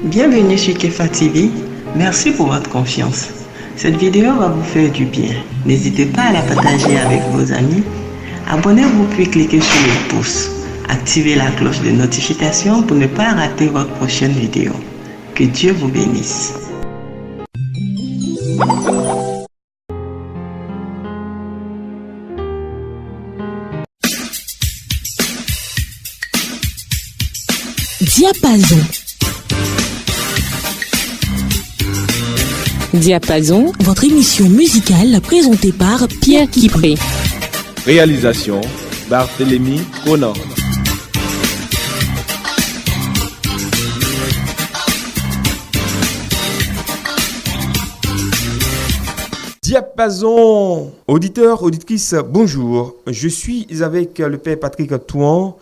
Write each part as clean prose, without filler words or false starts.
Bienvenue sur Kefa TV. Merci pour votre confiance. Cette vidéo va vous faire du bien. N'hésitez pas à la partager avec vos amis. Abonnez-vous puis cliquez sur le pouce. Activez la cloche de notification pour ne pas rater votre prochaine vidéo. Que Dieu vous bénisse. Diapason. Diapason, Votre émission musicale présentée par Pierre Kipré. Réalisation Barthélémy Conan. Diapason, auditeurs, auditrices, bonjour. Je suis avec le père Patrick Touan,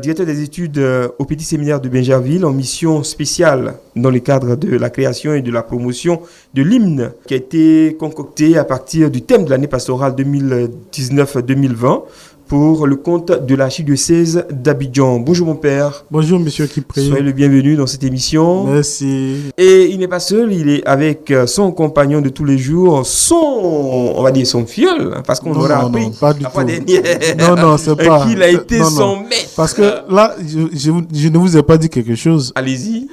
directeur des études au Petit Séminaire de Bingerville, en mission spéciale dans le cadre de la création et de la promotion de l'hymne qui a été concocté à partir du thème de l'année pastorale 2019-2020 pour le compte de l'archidiocèse d'Abidjan. Bonjour mon père. Bonjour monsieur Kipré. Soyez le bienvenu dans cette émission. Merci. Et il n'est pas seul, il est avec son compagnon de tous les jours, on va dire son fiole, parce qu'on aura appris pas du la fois tout. dernière Non, c'est pas. qu'il a été Non. son maître. Parce que là, je ne vous ai pas dit quelque chose. Allez-y.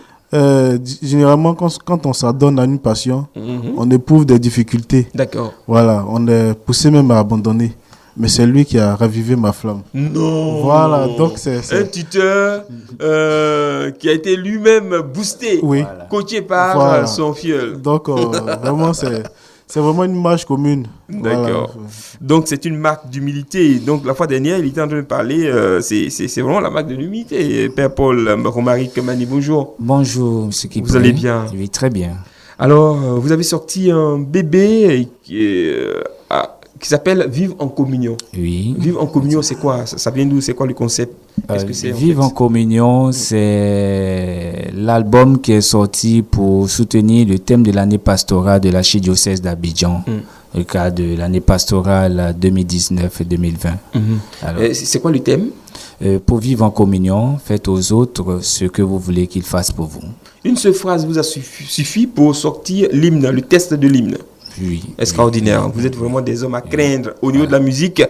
Généralement, quand on s'adonne à une passion, on éprouve des difficultés. D'accord. Voilà, on est poussé même à abandonner. Mais c'est lui qui a ravivé ma flamme. Non. Voilà, donc c'est... Un tuteur qui a été lui-même boosté, Oui. coaché par Voilà. son fiole. Donc, vraiment, c'est vraiment une marche commune. D'accord. Voilà. Donc, c'est une marque d'humilité. Donc, la fois dernière, il était en train de parler, c'est vraiment la marque de l'humilité. Père Paul Romaric Mani, bonjour. Bonjour, M. Kipré. Vous allez bien? Oui, très bien. Alors, vous avez sorti un bébé qui s'appelle Vivre en communion. Oui. Vivre en communion, c'est quoi? Ça vient d'où? C'est quoi le concept? Qu'est-ce que c'est Vivre en communion, c'est l'album qui est sorti pour soutenir le thème de l'année pastorale de l'archidiocèse d'Abidjan, le cas de l'année pastorale 2019-2020. Alors, c'est quoi le thème? pour vivre en communion, faites aux autres ce que vous voulez qu'ils fassent pour vous. Une seule phrase vous a suffi pour sortir l'hymne, le test de l'hymne. Oui. Extraordinaire. Vous êtes vraiment des hommes à craindre au niveau de la musique.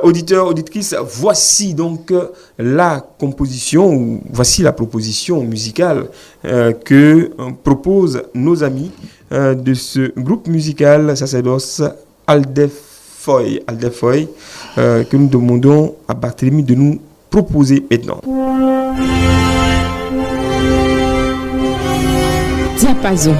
Auditeurs, auditrices, voici donc la composition, ou voici la proposition musicale que proposent nos amis de ce groupe musical sacerdoce Aldefoy, que nous demandons à Barthélémy de nous proposer maintenant. Diapason.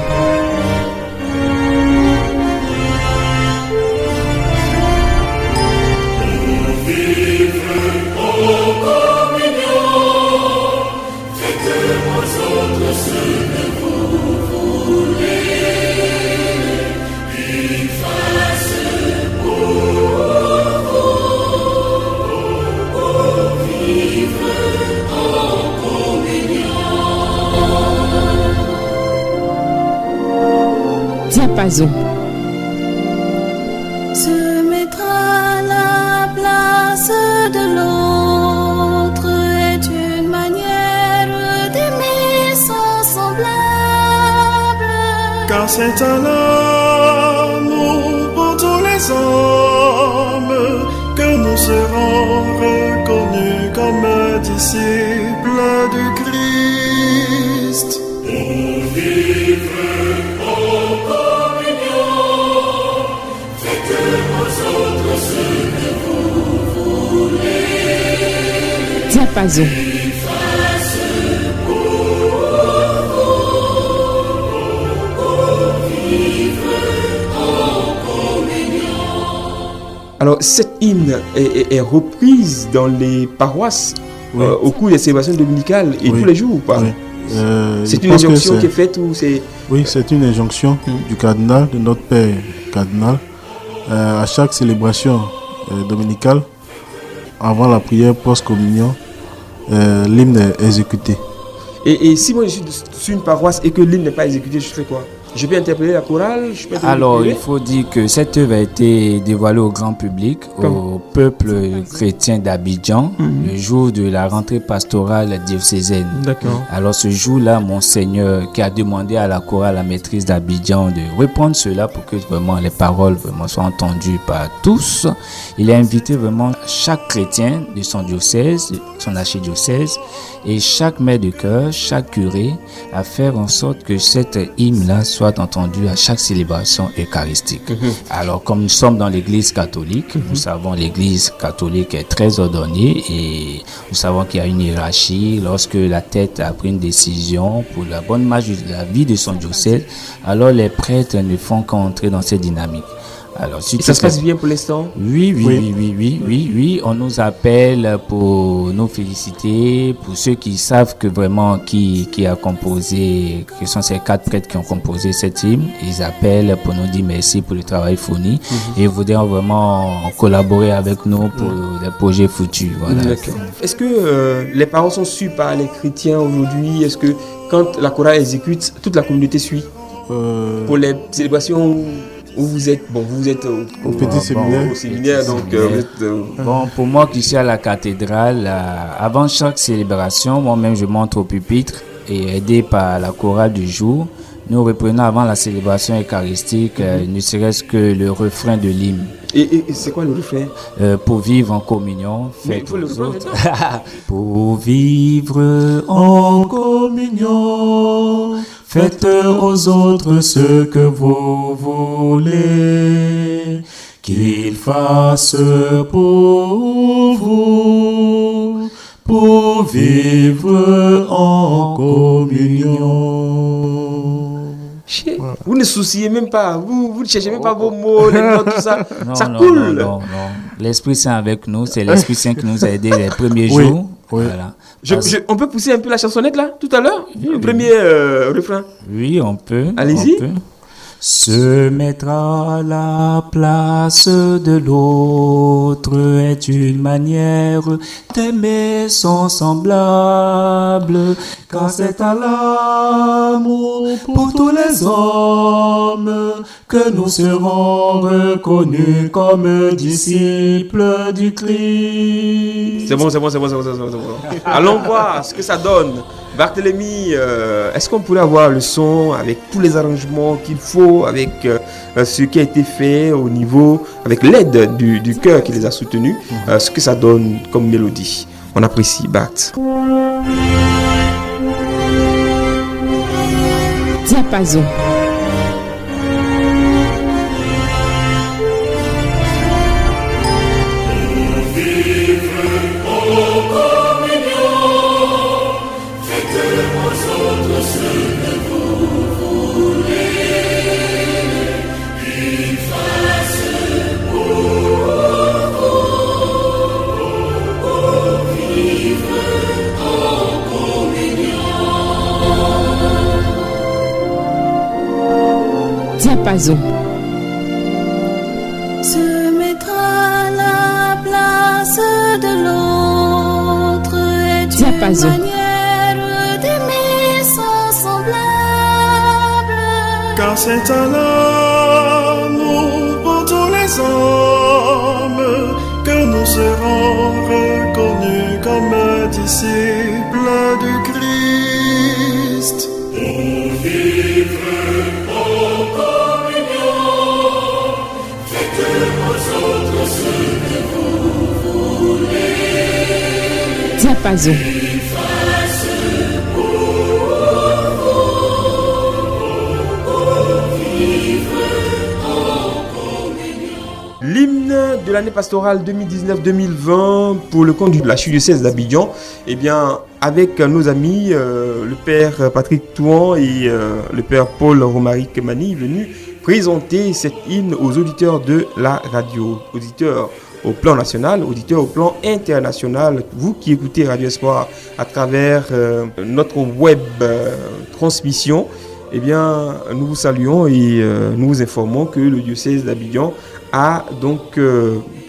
Diapason. Se mettre à la place de l'autre est une manière d'aimer son semblable. Car c'est un amour pour tous les hommes que nous serons reconnus comme disciples du Christ. Pour vivre en communion, faites aux autres ce que vous voulez. Diapason. Alors, cette hymne est reprise dans les paroisses au cours des célébrations dominicales et tous les jours ou pas? Oui. C'est une injonction qui est faite ou c'est... Oui, c'est une injonction du cardinal, de notre père cardinal. À chaque célébration dominicale, avant la prière post-communion, l'hymne est exécuté. Et si moi je suis sur une paroisse et que l'hymne n'est pas exécuté, je fais quoi? Je peux interpréter la chorale, Alors, il faut dire que cette œuvre a été dévoilée au grand public, au peuple chrétien d'Abidjan, le jour de la rentrée pastorale diocésaine. D'accord. Alors, ce jour-là, Monseigneur, qui a demandé à la chorale, la maîtrise d'Abidjan, de reprendre cela pour que vraiment les paroles vraiment soient entendues par tous, il a invité vraiment chaque chrétien de son diocèse, son archidiocèse, et chaque maître de chœur, chaque curé, à faire en sorte que cette hymne-là soit entendue à chaque célébration eucharistique. Alors, comme nous sommes dans l'église catholique, nous savons l'église catholique est très ordonnée et nous savons qu'il y a une hiérarchie. Lorsque la tête a pris une décision pour la bonne marche de la vie de son diocèse, alors les prêtres ne font qu'entrer dans cette dynamique. Alors, si ça se passe bien pour l'instant? Oui. On nous appelle pour nous féliciter, pour ceux qui savent que vraiment qui a composé, que sont ces 4 prêtres qui ont composé cette hymne. Ils appellent pour nous dire merci pour le travail fourni et voudraient vraiment collaborer avec nous pour des projets futurs. Voilà. D'accord. Est-ce que les paroles sont suivies par les chrétiens aujourd'hui? Est-ce que quand la chorale exécute, toute la communauté suit? Pour les célébrations où vous êtes, vous êtes au petit séminaire. Au séminaire, donc vous êtes, Bon, pour moi qui suis à la cathédrale, avant chaque célébration, moi-même je monte au pupitre et aidé par la chorale du jour, nous reprenons avant la célébration eucharistique, ne serait-ce que le refrain de l'hymne. Et c'est quoi le refrain? Pour vivre en communion, faites faut le aux refrain autres. Pour vivre en communion, faites aux autres ce que vous voulez, qu'ils fassent pour vous, pour vivre en communion. Vous ne souciez même pas, vous ne cherchez même pas vos mots, les notes, tout ça. Non, ça non, coule. Non. L'Esprit Saint avec nous, c'est l'Esprit Saint qui nous a aidés les premiers jours. Oui. Voilà. On peut pousser un peu la chansonnette là, tout à l'heure? Le premier refrain. Oui, on peut. Allez-y. On peut. Se mettre à la place de l'autre est une manière d'aimer son semblable, car c'est à l'amour pour tous les hommes que nous serons reconnus comme disciples du Christ. C'est bon. Allons voir ce que ça donne. Barthélemy, est-ce qu'on pourrait avoir le son avec tous les arrangements qu'il faut, avec ce qui a été fait au niveau, avec l'aide du chœur qui les a soutenus, ce que ça donne comme mélodie? On apprécie, Barth. Diapason. Diapason. Se mettre à la place de l'autre est Diapason. une manière d'aimer son semblable. Car c'est un amour pour tous les hommes que nous serons reconnus comme disciples du Christ. Pour vivre en communion, faites aux autres ce que vous voulez. Diapason. L'hymne de l'année pastorale 2019-2020 pour le compte de l'archidiocèse d'Abidjan, eh bien, avec nos amis, le père Patrick Touan et le père Paul Romaric Mani, venus présenter cet hymne aux auditeurs de la radio, auditeurs au plan national, auditeurs au plan international. Vous qui écoutez Radio Espoir à travers notre web transmission, eh bien, nous vous saluons et nous vous informons que le diocèse d'Abidjan a donc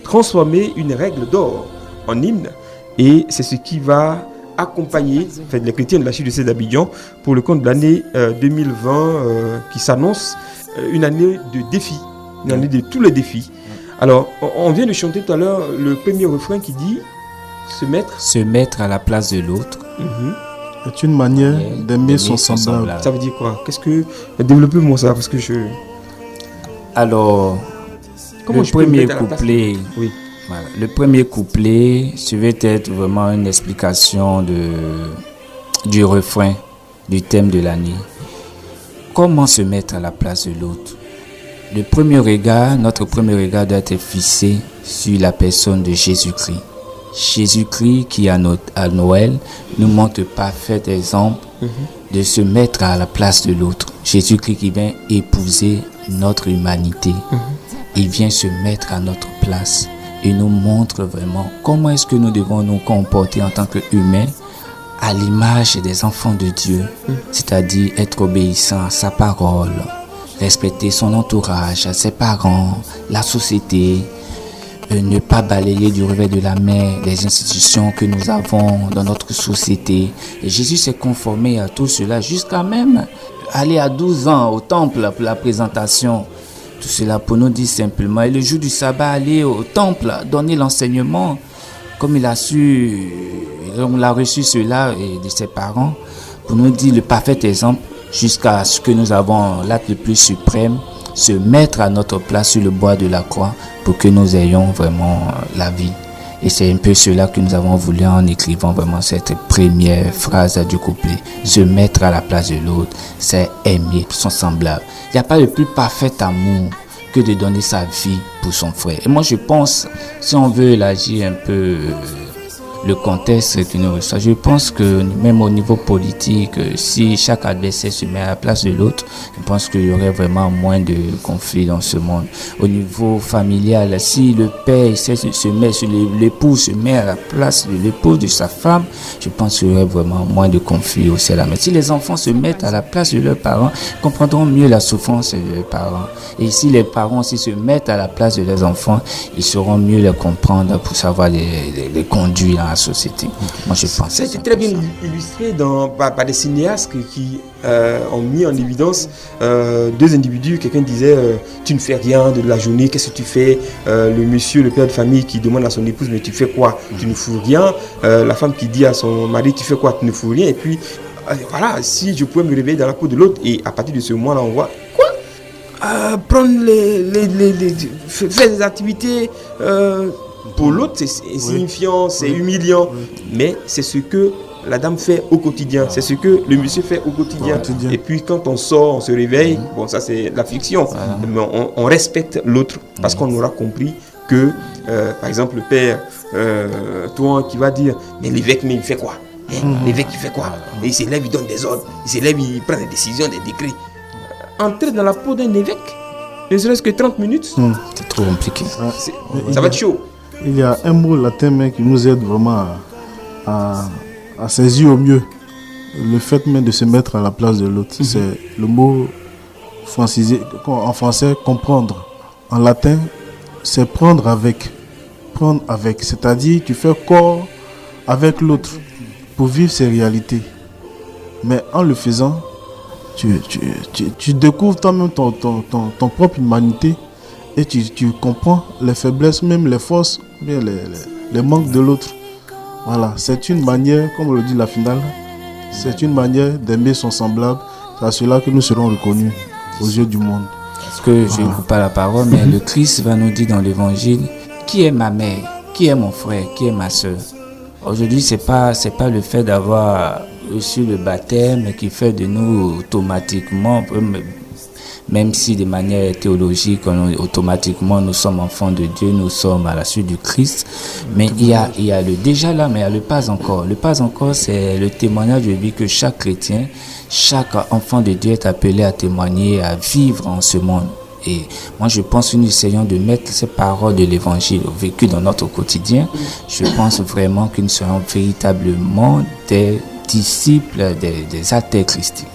transformé une règle d'or en hymne, et c'est ce qui va accompagner les chrétiens de l'archidiocèse d'Abidjan pour le compte de l'année 2020 qui s'annonce une année de défis, une année de tous les défis. Alors, on vient de chanter tout à l'heure le premier refrain qui dit se mettre à la place de l'autre. C'est une manière d'aimer son semblable. Ça veut dire quoi? Développez-moi ça parce que je... Alors, le premier couplet, voilà, le premier couplet, je vais être vraiment une explication du refrain, du thème de l'année. Comment se mettre à la place de l'autre? Notre premier regard doit être fixé sur la personne de Jésus-Christ. Jésus-Christ qui à Noël nous montre le parfait exemple de se mettre à la place de l'autre. Jésus-Christ qui vient épouser notre humanité. Il vient se mettre à notre place et nous montre vraiment comment est-ce que nous devons nous comporter en tant qu'humains à l'image des enfants de Dieu, c'est-à-dire être obéissant à sa parole, respecter son entourage, ses parents, la société, ne pas balayer du revers de la main les institutions que nous avons dans notre société. Et Jésus s'est conformé à tout cela jusqu'à même aller à 12 ans au temple pour la présentation. Tout cela pour nous dire simplement. Et le jour du sabbat, aller au temple, donner l'enseignement, comme il a su, on l'a reçu cela de ses parents, pour nous dire le parfait exemple jusqu'à ce que nous avons l'acte le plus suprême, se mettre à notre place sur le bois de la croix pour que nous ayons vraiment la vie. Et c'est un peu cela que nous avons voulu en écrivant vraiment cette première phrase du couplet. Se mettre à la place de l'autre, c'est aimer son semblable. Il n'y a pas de plus parfait amour que de donner sa vie pour son frère. Et moi je pense, si on veut élargir un peu le contexte que nous reçoit, je pense que même au niveau politique, si chaque adversaire se met à la place de l'autre, je pense qu'il y aurait vraiment moins de conflits dans ce monde. Au niveau familial, si le père l'époux se met à la place de l'épouse de sa femme, je pense qu'il y aurait vraiment moins de conflits au sein. Mais si les enfants se mettent à la place de leurs parents, ils comprendront mieux la souffrance de leurs parents. Et si les parents aussi se mettent à la place de leurs enfants, ils sauront mieux les comprendre pour savoir les conduire dans la société. Moi, je pense. C'est très bien illustré par des cinéastes qui ont mis en évidence deux individus. Quelqu'un disait tu ne fais rien de la journée, qu'est-ce que tu fais? Le monsieur, le père de famille qui demande à son épouse mais tu fais quoi? Tu ne fous rien. La femme qui dit à son mari tu fais quoi? Tu ne fous rien. Et puis voilà, si je pouvais me réveiller dans la peau de l'autre, et à partir de ce moment-là on voit quoi? Prendre faire des activités pour l'autre, c'est insignifiant, c'est humiliant, mais c'est ce que la dame fait au quotidien, c'est ce que le monsieur fait au quotidien. Et puis quand on sort, on se réveille, bon ça c'est la fiction, mais on respecte l'autre parce qu'on aura compris que, par exemple le père, toi qui va dire, mais l'évêque, mais il fait quoi? L'évêque il fait quoi? Et il s'élève, il donne des ordres, il s'élève, il prend des décisions, des décrets. Entrer dans la peau d'un évêque, ne serait-ce que 30 minutes, c'est trop compliqué. Ça va être chaud. Il y a un mot latin qui nous aide vraiment à saisir au mieux le fait même de se mettre à la place de l'autre. C'est le mot francisé, en français, comprendre. En latin, c'est prendre avec. Prendre avec, c'est-à-dire tu fais corps avec l'autre pour vivre ses réalités. Mais en le faisant, tu découvres toi-même ton propre humanité. Et tu comprends les faiblesses, même les forces, bien les manques de l'autre. Voilà, c'est une manière, comme on le dit la finale, c'est une manière d'aimer son semblable. C'est à cela que nous serons reconnus aux yeux du monde. Parce que je ne coupe pas la parole, mais le Christ va nous dire dans l'évangile, qui est ma mère, qui est mon frère, qui est ma soeur. Aujourd'hui, c'est pas le fait d'avoir reçu le baptême qui fait de nous automatiquement, même si de manière théologique, automatiquement nous sommes enfants de Dieu, nous sommes à la suite du Christ. Mais il y a le déjà là, mais il y a le pas encore. Le pas encore, c'est le témoignage de vie que chaque chrétien, chaque enfant de Dieu est appelé à témoigner, à vivre en ce monde. Et moi, je pense que nous essayons de mettre ces paroles de l'évangile vécues dans notre quotidien. Je pense vraiment que nous serons véritablement des disciples, des athées chrétiens.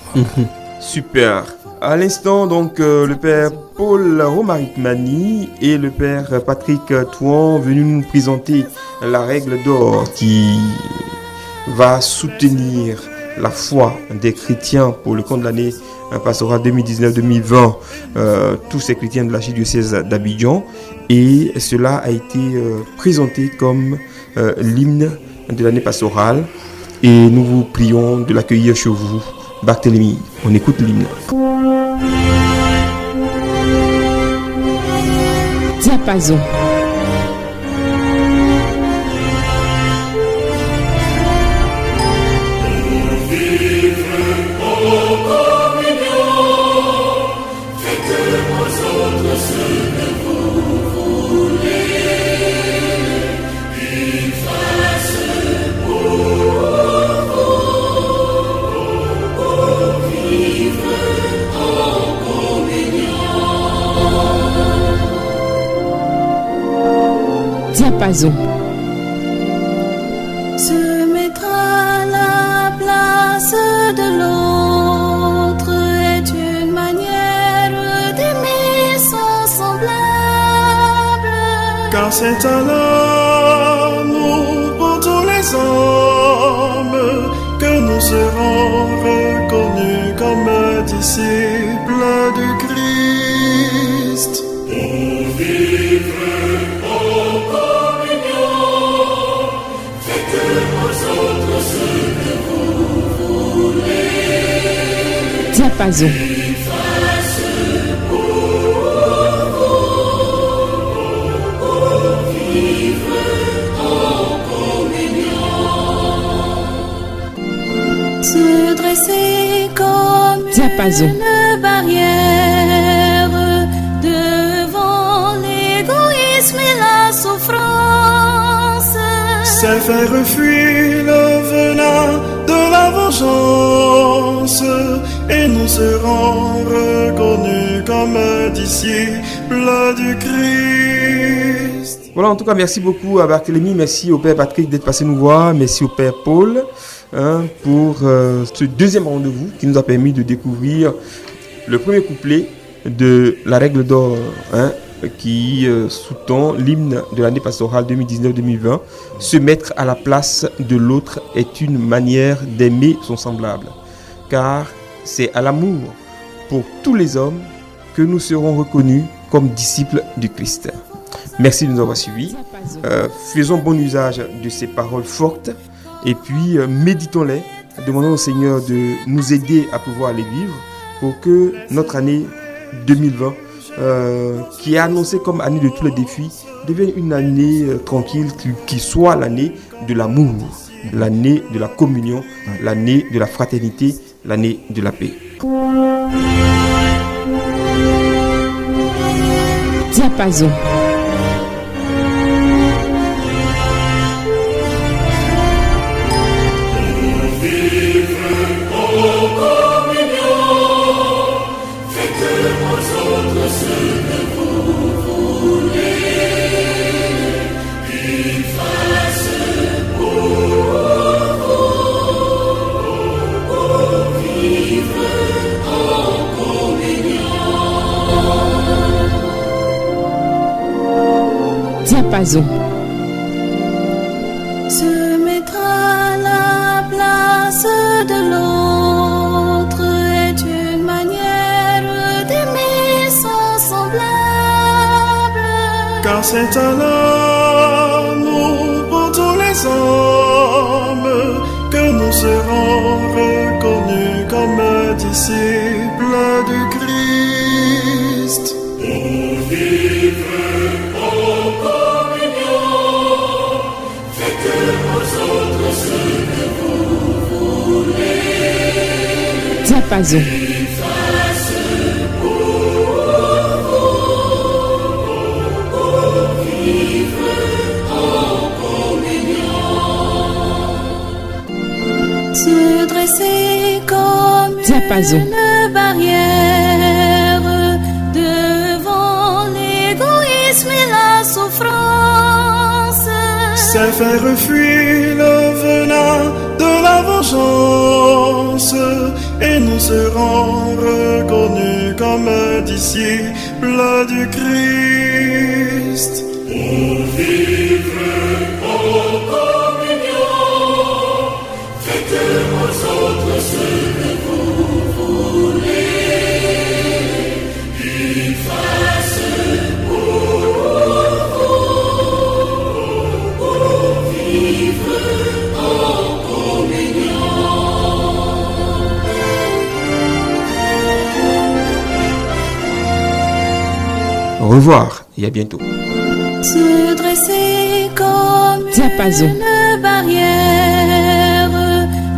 Super. À l'instant, donc, le père Paul Romaric Mani et le père Patrick Touan venus nous présenter la règle d'or qui va soutenir la foi des chrétiens pour le compte de l'année pastorale 2019-2020, tous ces chrétiens de l'archidiocèse d'Abidjan, et cela a été présenté comme l'hymne de l'année pastorale, et nous vous prions de l'accueillir chez vous. Barthélemy, on écoute l'hymne. Diapason. Diapason. Se mettre à la place de l'autre est une manière d'aimer son semblable. Car c'est un amour pour tous les hommes que nous serons reconnus comme disciples du Christ. Pour vivre Diapason. Se dresser comme Diapason. une barrière devant l'égoïsme et la souffrance. C'est faire fuir le venin de la vengeance, et nous serons reconnus comme disciples du Christ. Voilà, en tout cas, merci beaucoup à Barthélemy, merci au Père Patrick d'être passé nous voir, merci au Père Paul pour ce deuxième rendez-vous qui nous a permis de découvrir le premier couplet de la règle d'or, qui sous-tend l'hymne de l'année pastorale 2019-2020. Se mettre à la place de l'autre est une manière d'aimer son semblable, car c'est à l'amour pour tous les hommes que nous serons reconnus comme disciples du Christ. Merci de nous avoir suivis. Faisons bon usage de ces paroles fortes et puis méditons-les. Demandons au Seigneur de nous aider à pouvoir les vivre pour que notre année 2020, qui est annoncée comme année de tous les défis, devienne une année tranquille, qui soit l'année de l'amour, l'année de la communion, l'année de la fraternité, l'année de la paix. Diapason. Diapason. Se mettre à la place de l'autre est une manière d'aimer son semblable. Car c'est un amour pour tous les hommes que nous serons reconnus comme disciples du Christ. Pour vivre Diapason. Se dresser comme Diapason. une barrière devant l'égoïsme et la souffrance. C'est faire fuir le venin de la vengeance, et nous serons reconnus comme disciples du Christ. Pour vivre en communion, Au revoir et à bientôt. Se dresser comme Diapason. une barrière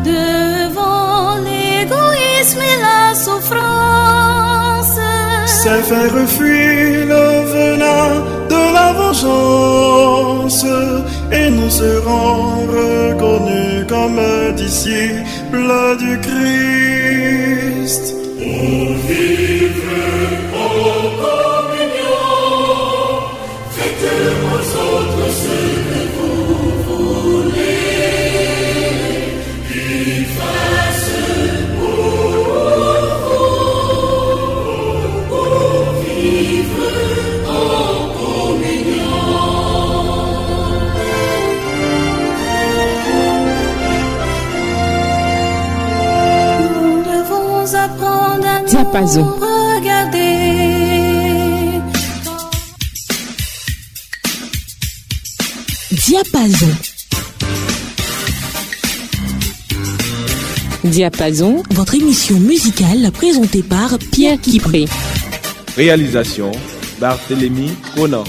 devant l'égoïsme et la souffrance. C'est faire fuir le venin de la vengeance, et nous serons reconnus comme disciples du Christ. Pour vivre en communion, faites aux autres ce que vous voulez qu'ils fassent pour vivre en communion. Nous devons apprendre à Diapason. nous regarder. Diapason. Diapason. Votre émission musicale présentée par Pierre Kipré. Réalisation Barthélémy Conan.